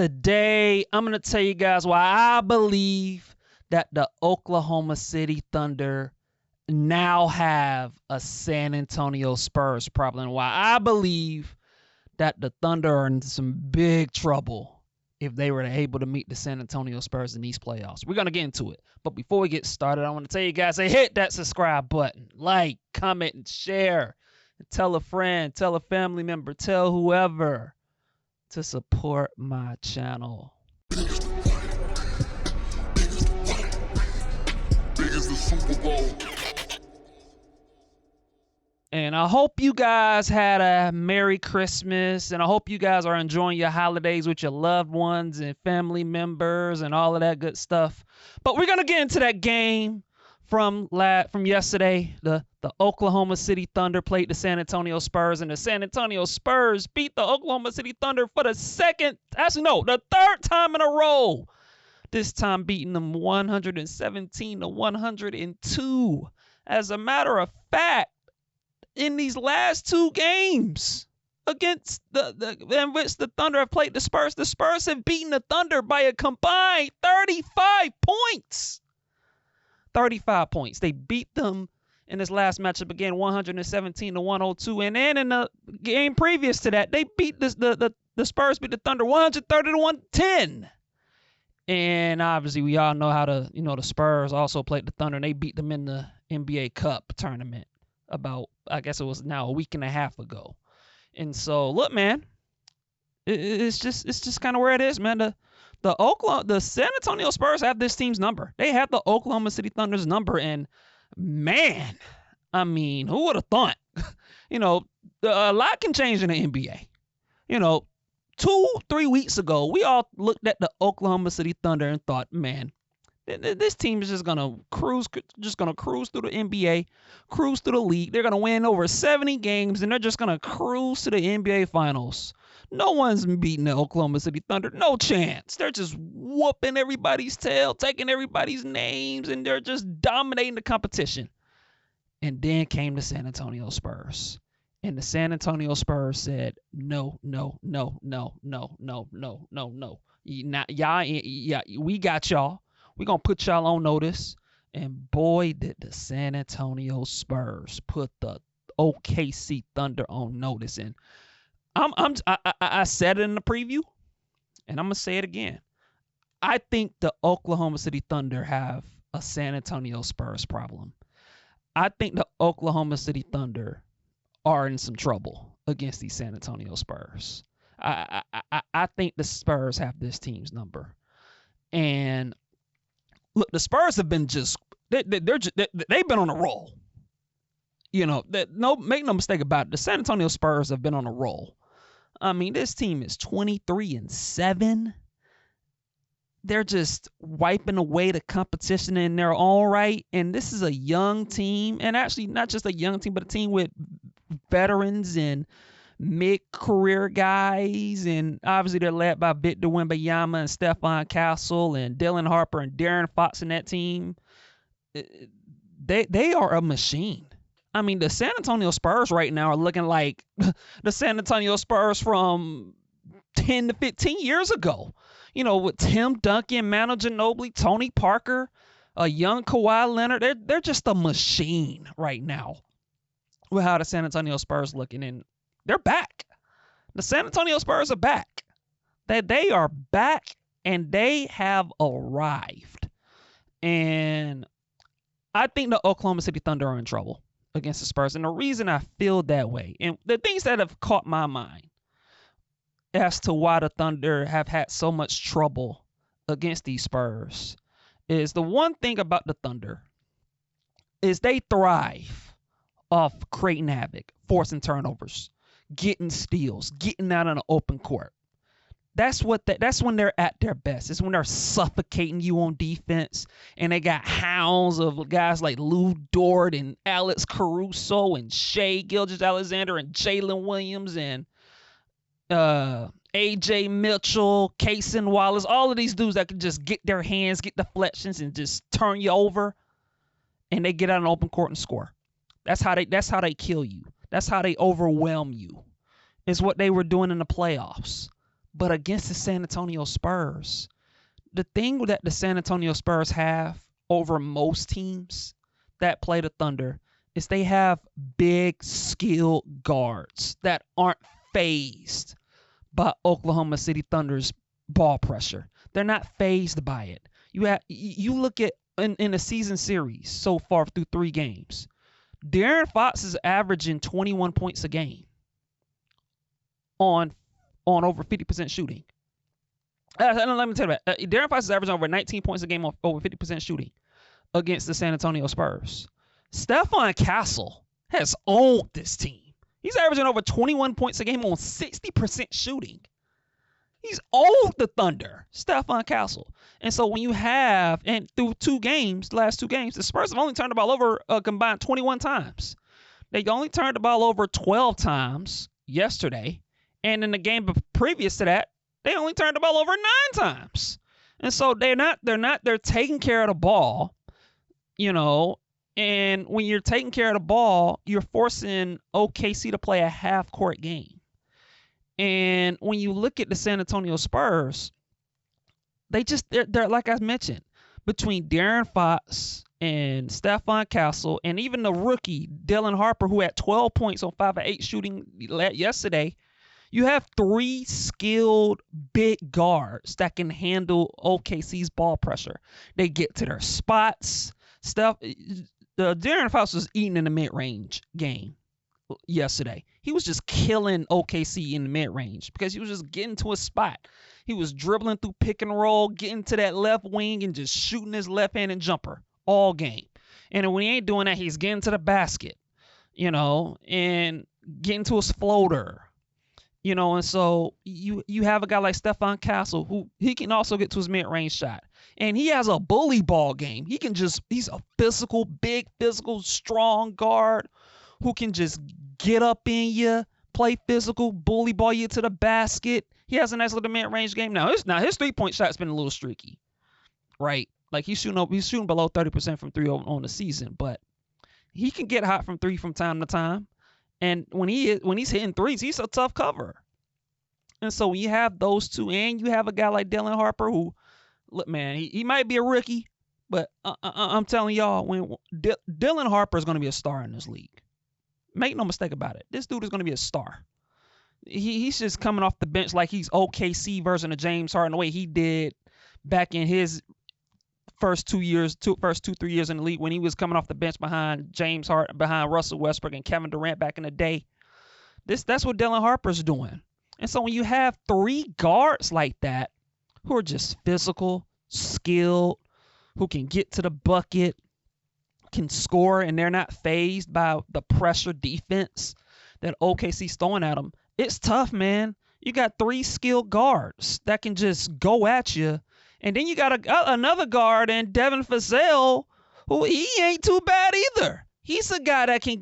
Today, I'm going to tell you guys why I believe that the Oklahoma City Thunder now have a San Antonio Spurs problem. Why I believe that the Thunder are in some big trouble if they were able to meet the San Antonio Spurs in these playoffs. We're going to get into it. But before we get started, I want to tell you guys, hit that subscribe button. Like, comment, and share. And tell a friend, tell a family member, tell whoever to support my channel. And I hope you guys had a Merry Christmas, and I hope you guys are enjoying your holidays with your loved ones and family members and all of that good stuff. But we're gonna get into that game from yesterday. The Oklahoma City Thunder played the San Antonio Spurs, and the San Antonio Spurs beat the Oklahoma City Thunder for the third time in a row. This time beating them 117-102. As a matter of fact, in these last two games against in which the Thunder have played the Spurs have beaten the Thunder by a combined 35 points. 35 points. They beat them in this last matchup again, 117-102. And then in the game previous to that, they beat the Spurs beat the Thunder 130-110. And obviously, we all know how the Spurs also played the Thunder, and they beat them in the NBA Cup tournament about, I guess it was now a week and a half ago. And so, look, man, it's just kind of where it is, man. The San Antonio Spurs have this team's number. They have the Oklahoma City Thunder's number, and man, I mean, who would have thought? A lot can change in the NBA. 2-3 weeks ago, we all looked at the Oklahoma City Thunder and thought, man, this team is just gonna cruise through the NBA, cruise through the league. They're gonna win over 70 games, and they're just gonna cruise to the NBA Finals. No one's beating the Oklahoma City Thunder. No chance. They're just whooping everybody's tail, taking everybody's names, and they're just dominating the competition. And then came the San Antonio Spurs. And the San Antonio Spurs said, no. We got y'all. We're going to put y'all on notice. And boy, did the San Antonio Spurs put the OKC Thunder on notice. And I said it in the preview, and I'm going to say it again. I think the Oklahoma City Thunder have a San Antonio Spurs problem. I think the Oklahoma City Thunder are in some trouble against these San Antonio Spurs. I think the Spurs have this team's number. And look, the Spurs have been they've been on a roll. Make no mistake about it. The San Antonio Spurs have been on a roll. I mean, this team is 23-7. They're just wiping away the competition in their own right. And this is a young team, and actually not just a young team, but a team with veterans and mid-career guys. And obviously they're led by Victor Wembanyama and Stephon Castle and Dylan Harper and Darren Fox in that team. They are a machine. I mean, the San Antonio Spurs right now are looking like the San Antonio Spurs from 10 to 15 years ago. With Tim Duncan, Manu Ginobili, Tony Parker, a young Kawhi Leonard. They're just a machine right now with how the San Antonio Spurs looking. And they're back. The San Antonio Spurs are back. They are back, and they have arrived. And I think the Oklahoma City Thunder are in trouble against the Spurs. And the reason I feel that way, and the things that have caught my mind as to why the Thunder have had so much trouble against these Spurs, is the one thing about the Thunder is they thrive off creating havoc, forcing turnovers, getting steals, getting out on an open court. That's when they're at their best. It's when they're suffocating you on defense, and they got hounds of guys like Lou Dort and Alex Caruso and Shai Gilgeous-Alexander and Jalen Williams and AJ Mitchell, Cason Wallace, all of these dudes that can just get their hands, get deflections, and just turn you over, and they get out on open court and score. That's how they kill you. That's how they overwhelm you. It's what they were doing in the playoffs. But against the San Antonio Spurs, the thing that the San Antonio Spurs have over most teams that play the Thunder is they have big, skilled guards that aren't phased by Oklahoma City Thunder's ball pressure. They're not phased by it. You look at in a season series so far through 3 games, De'Aaron Fox is averaging 21 points a game on over 50% shooting. Let me tell you that. De'Aaron Fox is averaging over 19 points a game on over 50% shooting against the San Antonio Spurs. Stephon Castle has owned this team. He's averaging over 21 points a game on 60% shooting. He's owned the Thunder, Stephon Castle. And so when you have, and through last two games, the Spurs have only turned the ball over a combined 21 times. They only turned the ball over 12 times yesterday. And in the game previous to that, they only turned the ball over 9 times. And so they're taking care of the ball, and when you're taking care of the ball, you're forcing OKC to play a half-court game. And when you look at the San Antonio Spurs, they're like I mentioned, between De'Aaron Fox and Stephon Castle, and even the rookie Dylan Harper, who had 12 points on 5 of 8 shooting yesterday, you have 3 skilled big guards that can handle OKC's ball pressure. They get to their spots. De'Aaron Fox was eating in the mid-range game yesterday. He was just killing OKC in the mid-range because he was just getting to a spot. He was dribbling through pick and roll, getting to that left wing and just shooting his left-handed jumper all game. And when he ain't doing that, he's getting to the basket, and getting to his floater. And so you have a guy like Stephon Castle who he can also get to his mid-range shot. And he has a bully ball game. He's a big physical, strong guard who can just get up in you, play physical, bully ball you to the basket. He has a nice little mid-range game. Now his 3-point shot's been a little streaky, right? Like he's shooting below 30% from 3 on the season, but he can get hot from 3 from time to time. And when he's hitting threes, he's a tough cover. And so when you have those two, and you have a guy like Dylan Harper, who, look, man, he might be a rookie, but I'm telling y'all, when Dylan Harper is going to be a star in this league. Make no mistake about it. This dude is going to be a star. He's just coming off the bench like he's OKC version of James Harden, the way he did back in his first 3 years in the league when he was coming off the bench behind James Harden, behind Russell Westbrook and Kevin Durant back in the day. That's what Dylan Harper's doing. And so when you have 3 guards like that who are just physical, skilled, who can get to the bucket, can score, and they're not fazed by the pressure defense that OKC's throwing at them, it's tough, man. You got 3 skilled guards that can just go at you. And then you got another guard in Devin Vassell, who he ain't too bad either. He's a guy that can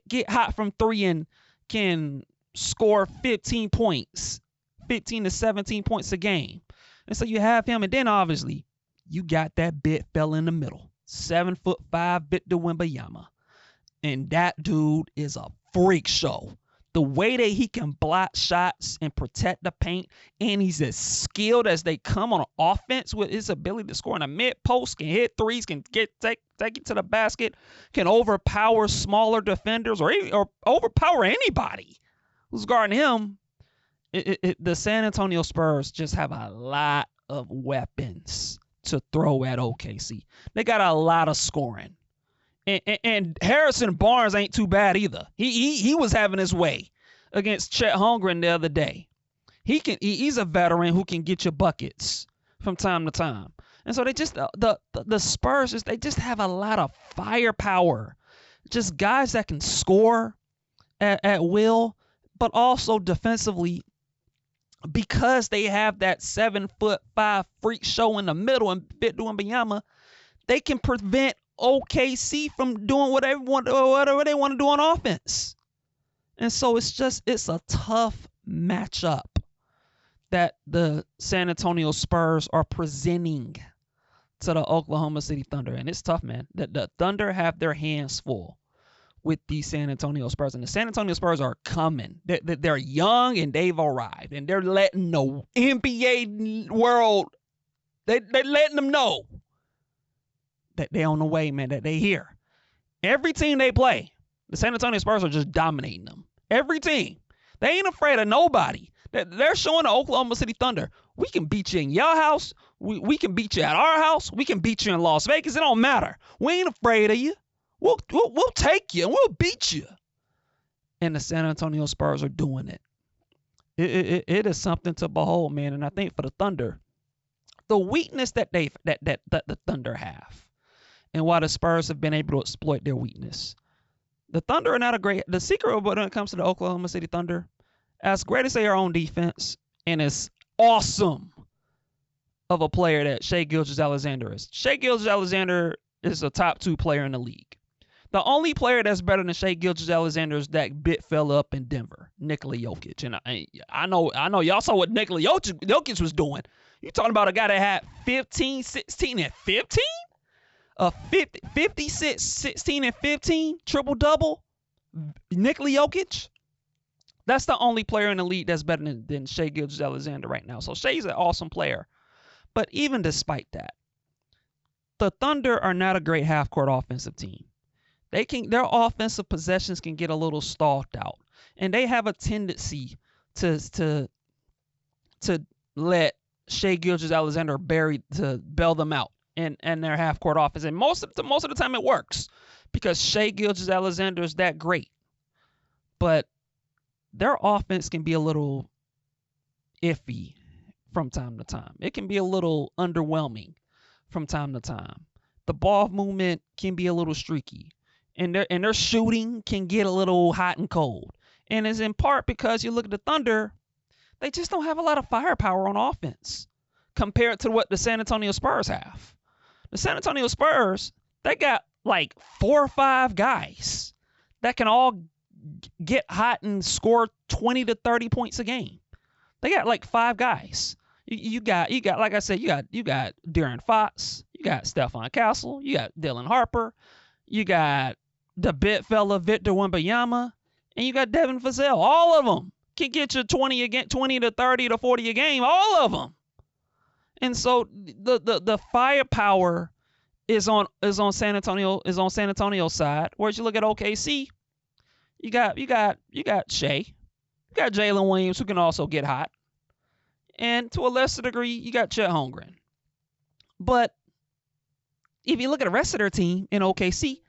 get hot from 3 and can score 15 to 17 points a game. And so you have him, and then obviously you got that big fella in the middle, 7'5" Victor Wembanyama, and that dude is a freak show. The way that he can block shots and protect the paint, and he's as skilled as they come on offense with his ability to score in the mid-post, can hit threes, can take it to the basket, can overpower smaller defenders or overpower anybody who's guarding him. The San Antonio Spurs just have a lot of weapons to throw at OKC. They got a lot of scoring. And Harrison Barnes ain't too bad either. He was having his way against Chet Holmgren the other day. He's a veteran who can get you buckets from time to time. And so they just the Spurs they just have a lot of firepower. Just guys that can score at will, but also defensively, because they have that 7'5" freak show in the middle and Victor Wembanyama, they can prevent OKC from doing whatever they want to do on offense. And so it's a tough matchup that the San Antonio Spurs are presenting to the Oklahoma City Thunder. And it's tough, man. The Thunder have their hands full with the San Antonio Spurs. And the San Antonio Spurs are coming. They're young and they've arrived. And they're letting the NBA world, they're letting them know that they're on the way, man, that they here. Every team they play, the San Antonio Spurs are just dominating them. Every team. They ain't afraid of nobody. They're showing the Oklahoma City Thunder, we can beat you in your house. We can beat you at our house. We can beat you in Las Vegas. It don't matter. We ain't afraid of you. We'll take you and we'll beat you. And the San Antonio Spurs are doing it. It is something to behold, man. And I think for the Thunder, the weakness that the Thunder have, and why the Spurs have been able to exploit their weakness. The Thunder are not a great. The secret when it comes to the Oklahoma City Thunder, as great as they are on defense, and as awesome of a player that Shai Gilgeous-Alexander is. Shai Gilgeous-Alexander is a top 2 player in the league. The only player that's better than Shai Gilgeous-Alexander is that bit fella up in Denver, Nikola Jokic. And I know y'all saw what Nikola Jokic was doing. You talking about a guy that had 15, 16, and 15? 56, 16, and 15 triple-double? Nikola Jokic? That's the only player in the league that's better than Shai Gilgeous-Alexander right now. So Shai's an awesome player. But even despite that, the Thunder are not a great half-court offensive team. Their offensive possessions can get a little stalled out. And they have a tendency to let Shai Gilgeous-Alexander bail them out and their half-court offense. And most of the time it works because Shai Gilgeous-Alexander is that great. But their offense can be a little iffy from time to time. It can be a little underwhelming from time to time. The ball movement can be a little streaky. And their shooting can get a little hot and cold. And it's in part because you look at the Thunder, they just don't have a lot of firepower on offense compared to what the San Antonio Spurs have. The San Antonio Spurs, they got like 4 or 5 guys that can all get hot and score 20 to 30 points a game. They got like 5 guys. You got like I said, you got De'Aaron Fox, you got Stephon Castle, you got Dylan Harper, you got the bit fella Victor Wembanyama, and you got Devin Vassell. All of them can get you 20 to 30 to 40 a game. All of them. And so the firepower is on San Antonio's side. Whereas you look at OKC, you got Shai, you got Jalen Williams who can also get hot, and to a lesser degree you got Chet Holmgren. But if you look at the rest of their team in OKC,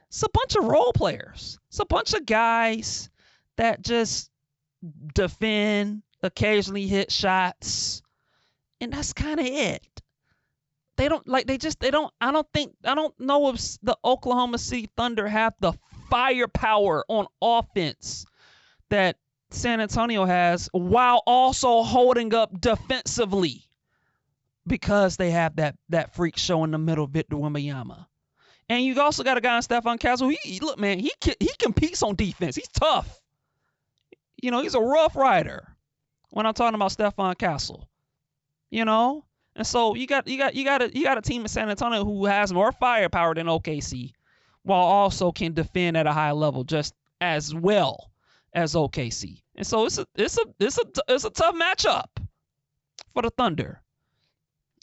it's a bunch of role players. It's a bunch of guys that just defend, occasionally hit shots, and that's kind of it. I don't know if the Oklahoma City Thunder have the firepower on offense that San Antonio has while also holding up defensively because they have that freak show in the middle, Victor Wembanyama. And you also got a guy in Stephon Castle. Look, man, he competes on defense. He's tough. You know, he's a rough rider when I'm talking about Stephon Castle. You know? And so you got a team in San Antonio who has more firepower than OKC while also can defend at a high level just as well as OKC. And so it's a tough matchup for the Thunder.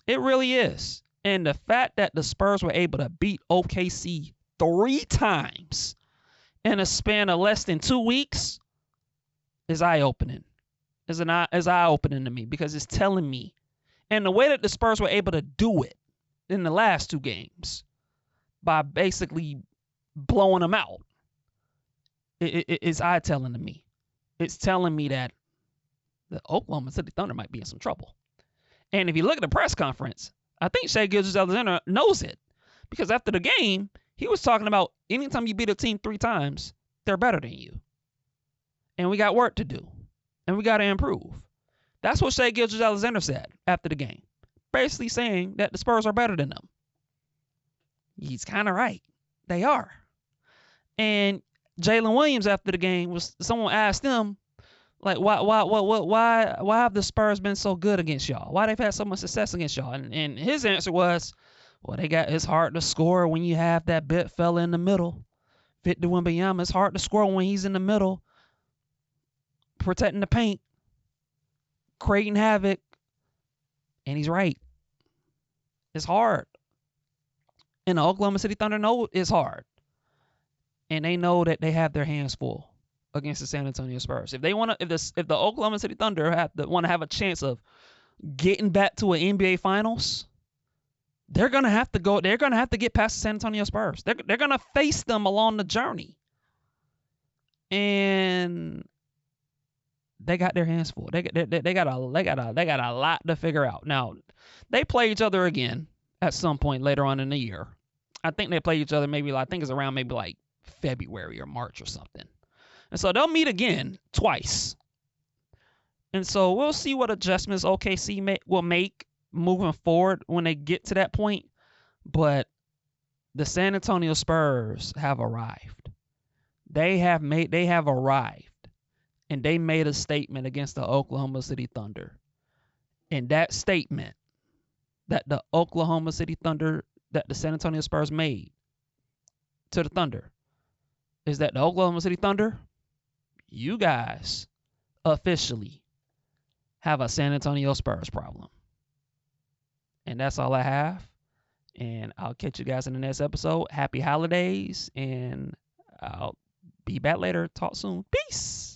It really is. And the fact that the Spurs were able to beat OKC 3 times in a span of less than 2 weeks is eye-opening. Is eye-opening to me because it's telling me. And the way that the Spurs were able to do it in the last 2 games by basically blowing them out, it's eye-telling to me. It's telling me that the Oklahoma City Thunder might be in some trouble. And if you look at the press conference, I think Shai Gilgeous-Alexander knows it because after the game, he was talking about anytime you beat a team 3 times, they're better than you. And we got work to do. And we got to improve. That's what Shai Gilgeous-Alexander said after the game. Basically saying that the Spurs are better than them. He's kind of right. They are. And Jalen Williams after the game, someone asked him, like, why have the Spurs been so good against y'all? Why they've had so much success against y'all? And his answer was, well, it's hard to score when you have that bit fella in the middle, Victor Wembanyama, it's hard to score when he's in the middle, protecting the paint, creating havoc. And he's right. It's hard. And the Oklahoma City Thunder know it's hard. And they know that they have their hands full against the San Antonio Spurs. If they want to, if the Oklahoma City Thunder want to have a chance of getting back to an NBA Finals, they're gonna have to go. They're gonna have to get past the San Antonio Spurs. They're gonna face them along the journey, and they got their hands full. They got a lot to figure out. Now, they play each other again at some point later on in the year. I think they play each other maybe, I think it's around maybe like February or March or something. And so they'll meet again twice. And so we'll see what adjustments OKC will make moving forward when they get to that point. But the San Antonio Spurs have arrived. They have arrived. And they made a statement against the Oklahoma City Thunder. And that statement that the Oklahoma City Thunder, that the San Antonio Spurs made to the Thunder, is that the Oklahoma City Thunder, you guys officially have a San Antonio Spurs problem. And that's all I have. And I'll catch you guys in the next episode. Happy holidays. And I'll be back later. Talk soon. Peace.